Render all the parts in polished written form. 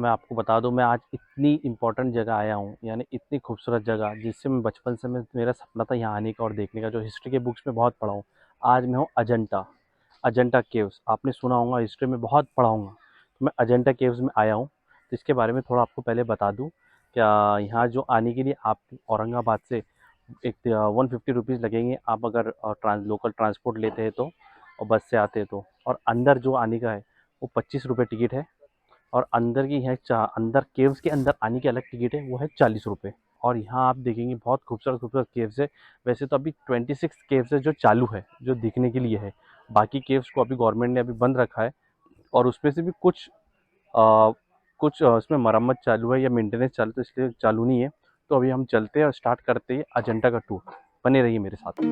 मैं आपको बता दूँ, मैं आज इतनी इम्पोर्टेंट जगह आया हूँ, यानी इतनी खूबसूरत जगह जिससे मैं बचपन से मैं मेरा सपना था यहाँ आने का और देखने का, जो हिस्ट्री के बुक्स में बहुत पढ़ा हूँ। आज मैं हूँ अजंता, अजंता केव्स। आपने सुना होगा, हिस्ट्री में बहुत पढ़ा होगा। तो मैं अजंता केव्स में आया हूँ, तो इसके बारे में थोड़ा आपको पहले बता दूँ। क्या यहाँ जो आने के लिए आप औरंगाबाद से एक 150 रुपीज़ लगेंगे, आप अगर लोकल ट्रांसपोर्ट लेते हैं तो, और बस से आते हैं तो। और अंदर जो आने का है वो 25 रुपये टिकट है। और अंदर की है अंदर केव्स के अंदर आने की अलग टिकट है, वो है 40 रुपये। और यहाँ आप देखेंगे बहुत खूबसूरत खूबसूरत केव्स है। वैसे तो अभी 26 केव्स है जो चालू है, जो दिखने के लिए है। बाकी केव्स को अभी गवर्नमेंट ने अभी बंद रखा है, और उसमें से भी कुछ उसमें मरम्मत चालू है या मेंटेनेंस चालू, तो इसलिए चालू नहीं है। तो अभी हम चलते हैं और स्टार्ट करते हैं अजंता का टूर। बने रहिए मेरे साथ।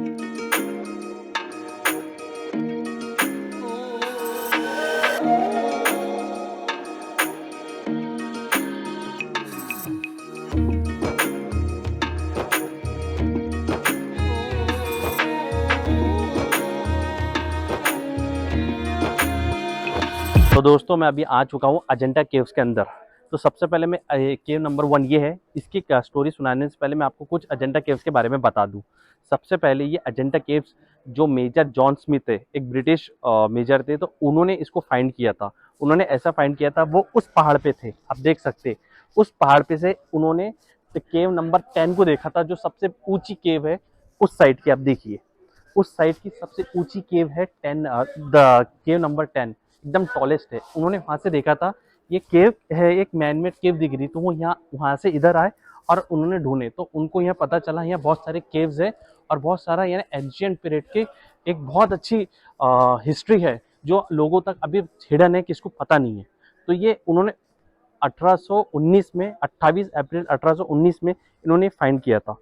तो दोस्तों, मैं अभी आ चुका हूँ अजंता केव्स के अंदर। तो सबसे पहले मैं केव नंबर 1 ये है। इसकी स्टोरी सुनाने से पहले मैं आपको कुछ अजंता केव्स के बारे में बता दूँ। सबसे पहले ये अजंता केव्स, जो मेजर जॉन स्मिथ है, एक ब्रिटिश मेजर थे, तो उन्होंने इसको फाइंड किया था। उन्होंने ऐसा फाइंड किया था, वो उस पहाड़ पे थे, आप देख सकते हैं। उस पहाड़ पे से उन्होंने केव नंबर 10 को देखा था, जो सबसे ऊंची केव है उस साइड की। आप देखिए, उस साइड की सबसे ऊंची केव है द केव नंबर 10, एकदम टॉलेस्ट है। उन्होंने वहां से देखा था, ये केव है, एक मैनमेड केव दिख रही, तो वो यहाँ वहां से इधर आए और उन्होंने ढूंढे, तो उनको यहाँ पता चला यहाँ बहुत सारे केव्स है और बहुत सारा यानी एंशियंट पीरियड के एक बहुत अच्छी हिस्ट्री है, जो लोगों तक अभी हिडन है, किसको पता नहीं है। तो ये उन्होंने 1819 में, 28 अप्रैल 1819 में इन्होंने फाइंड किया था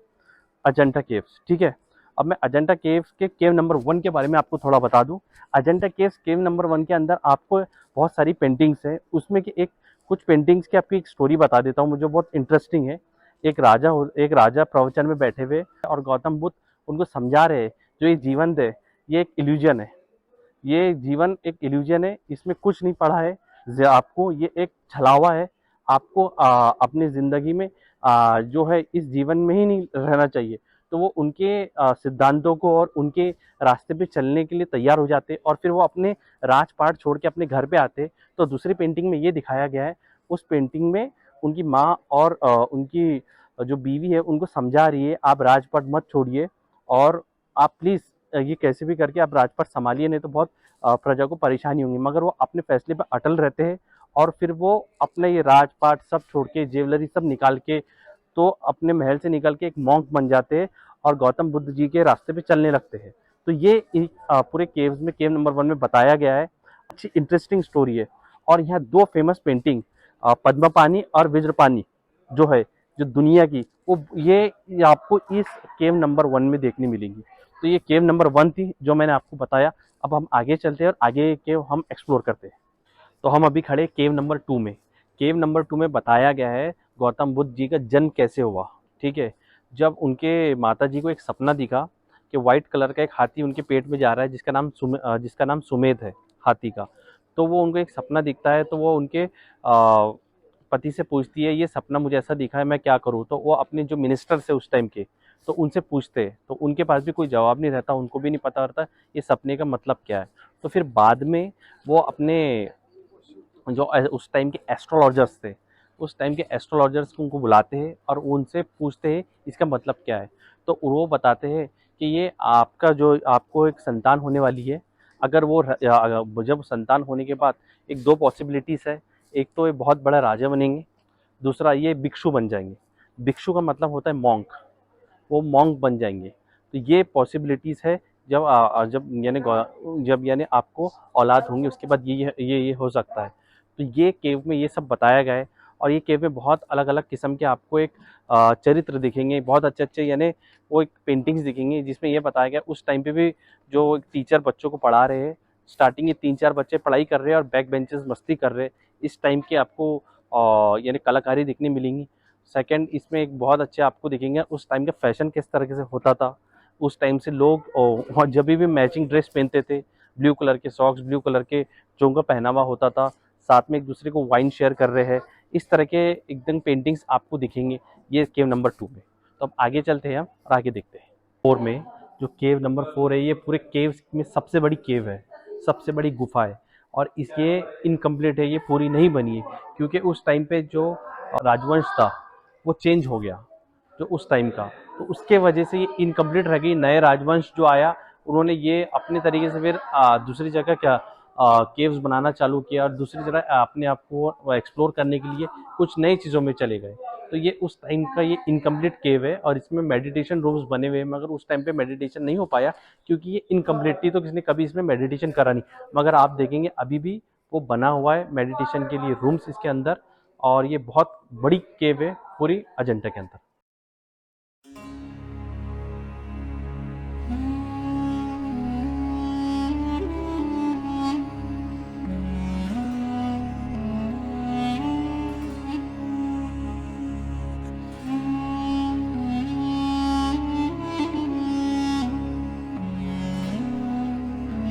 अजंता केव्स। ठीक है। अब मैं अजंता केव्स के केव नंबर 1 के बारे में आपको थोड़ा बता दूं। अजंता केव्स केव नंबर 1 के अंदर आपको बहुत सारी पेंटिंग्स है, उसमें की एक कुछ पेंटिंग्स की आपकी एक स्टोरी बता देता हूँ, मुझे बहुत इंटरेस्टिंग है। एक राजा प्रवचन में बैठे हुए और गौतम बुद्ध उनको समझा रहे हैं, जो ये जीवन है ये एक इल्यूजन है, ये जीवन एक इल्यूजन है, इसमें कुछ नहीं पड़ा है। आपको ये एक छलावा है। आपको अपनी ज़िंदगी में जो है इस जीवन में ही नहीं रहना चाहिए। तो वो उनके सिद्धांतों को और उनके रास्ते पे चलने के लिए तैयार हो जाते, और फिर वो अपने राजपाट छोड़ के अपने घर पे आते। तो दूसरी पेंटिंग में ये दिखाया गया है, उस पेंटिंग में उनकी माँ और उनकी जो बीवी है उनको समझा रही है, आप राजपाट मत छोड़िए, और आप प्लीज़ ये कैसे भी करके आप राजपाट संभालिए, नहीं तो बहुत प्रजा को परेशानी होंगी। मगर वो अपने फैसले पर अटल रहते हैं, और फिर वो अपने ये राजपाट सब छोड़ के, ज्वेलरी सब निकाल के, तो अपने महल से निकल के एक मॉन्क बन जाते हैं और गौतम बुद्ध जी के रास्ते पे चलने लगते हैं। तो ये पूरे केव्स में, केव नंबर 1 में बताया गया है। अच्छी इंटरेस्टिंग स्टोरी है। और यहाँ 2 फेमस पेंटिंग, पद्मपानी और वज्रपानी जो है, जो दुनिया की, वो ये आपको इस केव नंबर 1 में देखने मिलेंगी। तो ये केव नंबर 1 थी जो मैंने आपको बताया। अब हम आगे चलते हैं और आगे केव हम एक्सप्लोर करते हैं। तो हम अभी खड़े केव नंबर 2 में। केव नंबर 2 में बताया गया है गौतम बुद्ध जी का जन्म कैसे हुआ। ठीक है। जब उनके माता जी को एक सपना दिखा कि व्हाइट कलर का एक हाथी उनके पेट में जा रहा है, जिसका नाम सुमेध है, हाथी का। तो वो उनको एक सपना दिखता है, तो वो उनके पति से पूछती है, ये सपना मुझे ऐसा दिखा है, मैं क्या करूँ। तो वो अपने जो मिनिस्टर्स है उस टाइम के, तो उनसे पूछते हैं, तो उनके पास भी कोई जवाब नहीं रहता, उनको भी नहीं पता रहता ये सपने का मतलब क्या है। तो फिर बाद में वो अपने जो उस टाइम के एस्ट्रोलॉजर्स थे, उस टाइम के एस्ट्रोलॉजर्स को उनको बुलाते हैं और उनसे पूछते हैं इसका मतलब क्या है। तो वो बताते हैं कि ये आपका जो, आपको एक संतान होने वाली है। अगर जब संतान होने के बाद एक 2 पॉसिबिलिटीज़ है। एक तो ये बहुत बड़ा राजा बनेंगे, दूसरा ये भिक्षु बन जाएंगे। भिक्षु का मतलब होता है मॉन्क, वो मॉन्क बन जाएंगे। तो ये पॉसिबिलिटीज़ है। जब यानी आपको औलाद होंगी, उसके बाद ये हो सकता है। तो ये केव में ये सब बताया गया है। और ये केव में बहुत अलग अलग किस्म के आपको एक चरित्र दिखेंगे, बहुत अच्छे अच्छे, यानी वो एक पेंटिंग्स दिखेंगी, जिसमें ये बताया गया उस टाइम पे भी जो एक टीचर बच्चों को पढ़ा रहे हैं। स्टार्टिंग में 3-4 बच्चे पढ़ाई कर रहे हैं और बैक बेंचेस मस्ती कर रहे हैं। इस टाइम के आपको यानी कलाकारी दिखने मिलेंगी। सेकंड, इसमें एक बहुत अच्छे आपको दिखेंगे उस टाइम का फैशन किस तरीके से होता था। उस टाइम से लोग जब भी मैचिंग ड्रेस पहनते थे, ब्लू कलर के सॉक्स, ब्लू कलर के चोंगा पहनावा होता था। साथ में एक दूसरे को वाइन शेयर कर रहे हैं, इस तरह के एकदम पेंटिंग्स आपको दिखेंगे ये केव नंबर 2 में। तो अब आगे चलते हैं हम और आगे देखते हैं। 4 में जो केव नंबर 4 है, ये पूरे केव में सबसे बड़ी केव है, सबसे बड़ी गुफा है, और ये इनकम्प्लीट है, ये पूरी नहीं बनी है, क्योंकि उस टाइम पे जो राजवंश था वो चेंज हो गया जो उस टाइम का, तो उसके वजह से ये इनकम्प्लीट रह गई। नए राजवंश जो आया उन्होंने ये अपने तरीके से फिर दूसरी जगह क्या केव्स बनाना चालू किया, और दूसरी जगह अपने आप को एक्सप्लोर करने के लिए कुछ नई चीज़ों में चले गए। तो ये उस टाइम का ये इनकम्प्लीट केव है, और इसमें मेडिटेशन रूम्स बने हुए हैं, मगर उस टाइम पे मेडिटेशन नहीं हो पाया क्योंकि ये इनकम्प्लीट थी, तो किसी ने कभी इसमें मेडिटेशन करा नहीं। मगर आप देखेंगे अभी भी वो बना हुआ है मेडिटेशन के लिए रूम्स इसके अंदर, और ये बहुत बड़ी केव है पूरी अजंता के अंदर।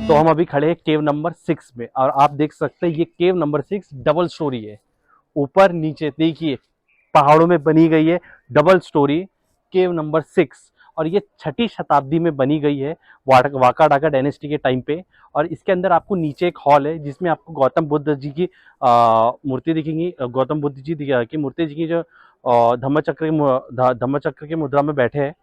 तो हम अभी खड़े हैं केव नंबर 6 में, और आप देख सकते हैं ये केव नंबर 6 डबल स्टोरी है, ऊपर नीचे देखिए पहाड़ों में बनी गई है डबल स्टोरी केव नंबर 6। और ये 6ठी शताब्दी में बनी गई है वाकाडाका डायनेस्टी के टाइम पे। और इसके अंदर आपको नीचे एक हॉल है जिसमें आपको गौतम बुद्ध जी की मूर्ति दिखेंगी, गौतम बुद्ध जी की मूर्ति जी की जो धम्मचक्र की मुद्रा में बैठे हैं,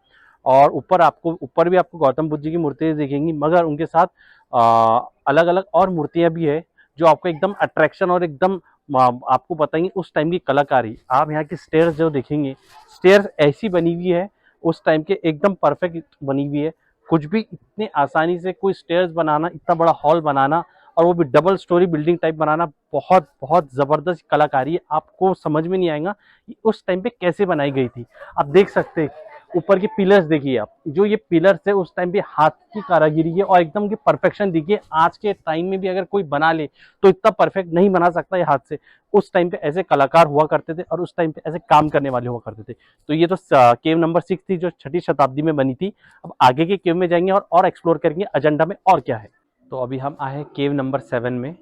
और ऊपर भी आपको गौतम बुद्ध जी की मूर्ति दिखेंगी, मगर उनके साथ अलग अलग और मूर्तियां भी है जो आपको एकदम अट्रैक्शन और एकदम आपको बताएंगे उस टाइम की कलाकारी। आप यहाँ की स्टेयर्स जो देखेंगे, स्टेयर्स ऐसी बनी हुई है उस टाइम के एकदम परफेक्ट बनी हुई है। कुछ भी इतने आसानी से कोई स्टेयर्स बनाना, इतना बड़ा हॉल बनाना, और वो भी डबल स्टोरी बिल्डिंग टाइप बनाना, बहुत बहुत जबरदस्त कलाकारी है। आपको समझ में नहीं आएगा कि उस टाइम पे कैसे बनाई गई थी। आप देख सकते हैं ऊपर के पिलर्स, देखिए आप जो ये पिलर्स है उस टाइम पे हाथ की कारागिरी है, और एकदम की परफेक्शन देखिए। आज के टाइम में भी अगर कोई बना ले तो इतना परफेक्ट नहीं बना सकता ये हाथ से। उस टाइम पे ऐसे कलाकार हुआ करते थे और उस टाइम पे ऐसे काम करने वाले हुआ करते थे। तो ये तो केव नंबर 6 थी जो 6ठी शताब्दी में बनी थी। अब आगे के केव में जाएंगे और एक्सप्लोर करेंगे एजेंडा में और क्या है। तो अभी हम आए हैं केव नंबर 7 में,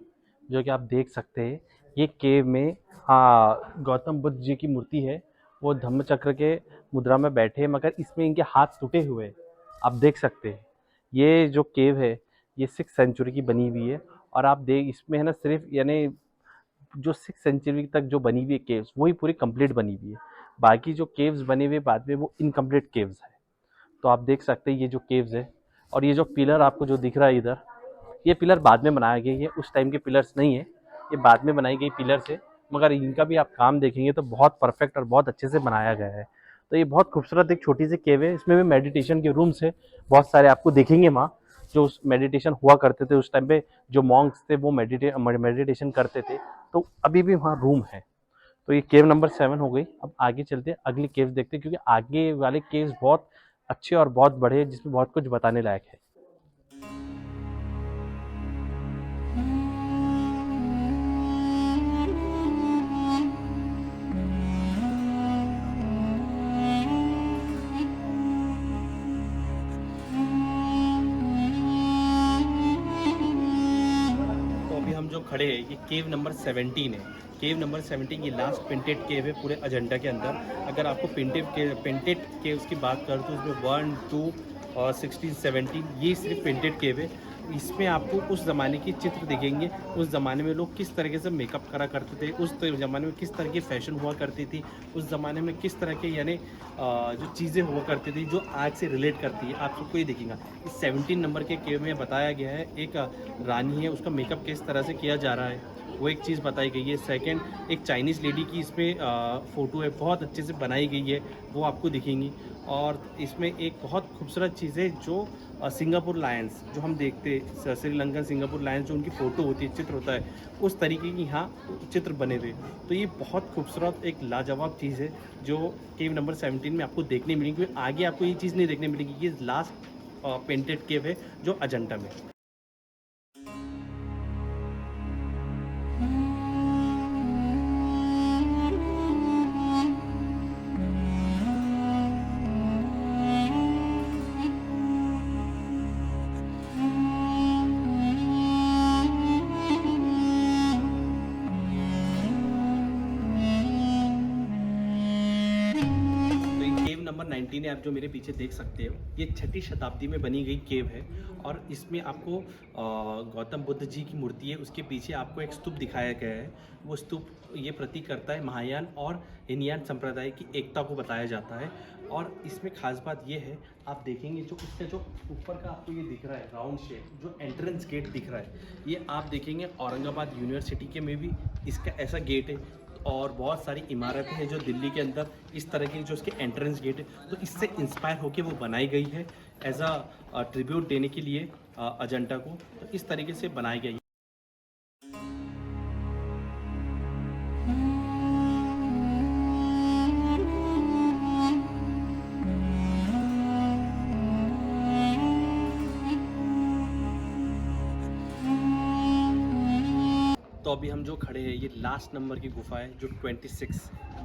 जो कि आप देख सकते हैं ये केव में गौतम बुद्ध जी की मूर्ति है, वो धम्मचक्र के मुद्रा में बैठे हैं, मगर इसमें इनके हाथ टूटे हुए हैं। आप देख सकते हैं ये जो केव है ये 6th सेंचुरी की बनी हुई है, और आप देख इसमें है ना सिर्फ यानी जो 6th सेंचुरी तक जो बनी हुई है केव्स वही पूरी कंप्लीट बनी हुई है। बाकी जो केव्स बने हुए बाद में वो इनकम्प्लीट केव्स है। तो आप देख सकते हैं ये जो केव्स है, और ये जो पिलर आपको जो दिख रहा है इधर, ये पिलर बाद में बनाया गया है, उस टाइम के पिलर्स नहीं है, ये बाद में बनाई गई पिलर्स है, मगर इनका भी आप काम देखेंगे तो बहुत परफेक्ट और बहुत अच्छे से बनाया गया है। तो ये बहुत खूबसूरत एक छोटी सी केव है, इसमें भी मेडिटेशन के रूम्स है बहुत सारे आपको दिखेंगे वहाँ, जो मेडिटेशन हुआ करते थे उस टाइम पे, जो मॉन्क्स थे वो मेडिटेशन करते थे, तो अभी भी वहाँ रूम है। तो ये केव नंबर 7 हो गई। अब आगे चलते हैं अगली केव देखते हैं, क्योंकि आगे वाले केव्स बहुत अच्छे और बहुत बड़े हैं जिसमें बहुत कुछ बताने लायक है। तो अभी हम जो खड़े हैं ये केव नंबर 17 है। केव नंबर 17 ये लास्ट पेंटेड केव है पूरे अजंता के अंदर। अगर आपको पेंटेड केव्स की बात करूँ तो उसमें 1, 2 और 16, 17 ये सिर्फ पेंटेड केव है। इसमें आपको उस ज़माने की चित्र दिखेंगे, उस ज़माने में लोग किस तरीके से मेकअप करा करते थे, उस ज़माने में किस तरह की फैशन हुआ करती थी, उस ज़माने में किस तरह के यानी जो चीज़ें हुआ करती थी जो आज से रिलेट करती है, आप सबको ये दिखेगा। इस 17 नंबर के केव में बताया गया है एक रानी है, उसका मेकअप किस तरह से किया जा रहा है वो एक चीज़ बताई गई है। सेकंड, एक चाइनीज़ लेडी की इसमें फ़ोटो है, बहुत अच्छे से बनाई गई है, वो आपको दिखेंगी। और इसमें एक बहुत खूबसूरत चीज़ है जो सिंगापुर लायंस जो हम देखते श्रीलंकन सिंगापुर लायंस जो उनकी फ़ोटो होती है, चित्र होता है, उस तरीके की यहाँ चित्र बने हुए। तो ये बहुत खूबसूरत एक लाजवाब चीज़ है जो केव नंबर 17 में आपको देखने मिलेगी, क्योंकि आगे आपको ये चीज़ नहीं देखने मिलेगी। ये लास्ट पेंटेड केव है जो अजंता में। नंबर 19 है, आप जो मेरे पीछे देख सकते हो, ये 6ठी शताब्दी में बनी गई केव है और इसमें आपको गौतम बुद्ध जी की मूर्ति है, उसके पीछे आपको एक स्तूप दिखाया गया है। वो स्तूप ये प्रतीक करता है महायान और हीनयान संप्रदाय की एकता को बताया जाता है। और इसमें खास बात ये है, आप देखेंगे जो इसका जो ऊपर का आपको ये दिख रहा है राउंड शेप, जो एंट्रेंस गेट दिख रहा है, ये आप देखेंगे औरंगाबाद यूनिवर्सिटी के में भी इसका ऐसा गेट है। और बहुत सारी इमारतें हैं जो दिल्ली के अंदर इस तरह की जो इसके एंट्रेंस गेट है, तो इससे इंस्पायर होकर वो बनाई गई है एज अ ट्रिब्यूट देने के लिए अजंता को। तो इस तरीके से बनाई गई है। तो अभी हम जो खड़े हैं ये लास्ट नंबर की गुफा है जो 26,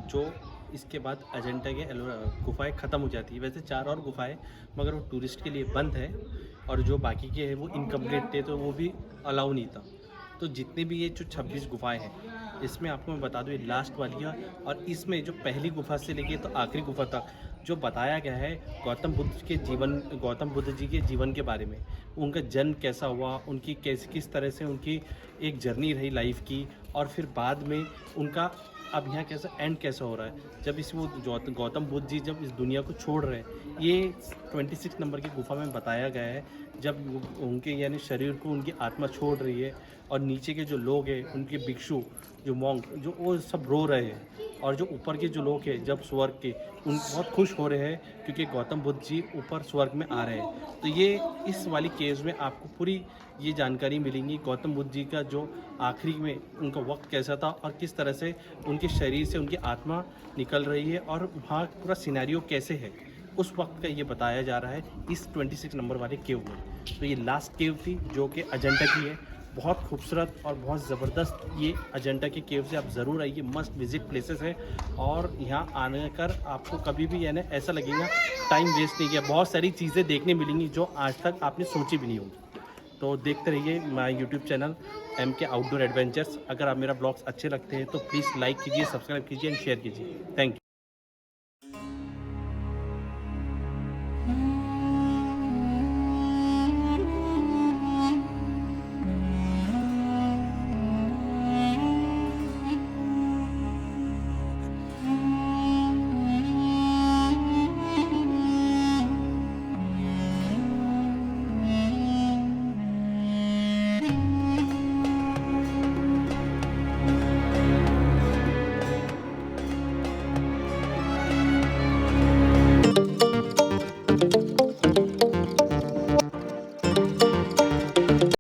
जो इसके बाद अजंता के गुफाएं ख़त्म हो जाती है। वैसे 4 और गुफाएं मगर वो टूरिस्ट के लिए बंद है और जो बाकी के हैं वो इनकम्प्लीट थे, तो वो भी अलाउ नहीं था। तो जितने भी ये जो 26 गुफाएं हैं इसमें आपको मैं बता दूँ ये लास्ट वाली है। और इसमें जो पहली गुफा से लेके तो आखिरी गुफा तक जो बताया गया है गौतम बुद्ध जी के जीवन के बारे में, उनका जन्म कैसा हुआ, उनकी किस तरह से उनकी एक जर्नी रही लाइफ की, और फिर बाद में उनका अब यहाँ कैसा एंड कैसा हो रहा है जब इस वो गौतम बुद्ध जी जब इस दुनिया को छोड़ रहे हैं। ये 26 नंबर की गुफा में बताया गया है जब उनके यानी शरीर को उनकी आत्मा छोड़ रही है और नीचे के जो लोग हैं उनके भिक्षु जो मॉन्क जो वो सब रो रहे हैं, और जो ऊपर के जो लोग हैं जब स्वर्ग के उन बहुत खुश हो रहे हैं क्योंकि गौतम बुद्ध जी ऊपर स्वर्ग में आ रहे हैं। तो ये इस वाली केस में आपको पूरी ये जानकारी मिलेंगी गौतम बुद्ध जी का जो आखिरी में उनका वक्त कैसा था और किस तरह से उनके शरीर से उनकी आत्मा निकल रही है और वहाँ पूरा सिनेरियो कैसे है उस वक्त का ये बताया जा रहा है इस 26 नंबर वाले केव में। तो ये लास्ट केव थी जो कि अजंता की है। बहुत खूबसूरत और बहुत ज़बरदस्त ये अजंता के केव से आप ज़रूर आइए, मस्ट विजिट प्लेसेस है। और यहाँ आने कर आपको कभी भी यानी ऐसा लगेगा टाइम वेस्ट नहीं किया, बहुत सारी चीज़ें देखने मिलेंगी जो आज तक आपने सोची भी नहीं होगी। तो देखते रहिए my YouTube channel MK outdoor adventures. अगर आप मेरा ब्लॉग्स अच्छे लगते हैं तो प्लीज़ लाइक कीजिए, सब्सक्राइब कीजिए एंड शेयर कीजिए। Thank you.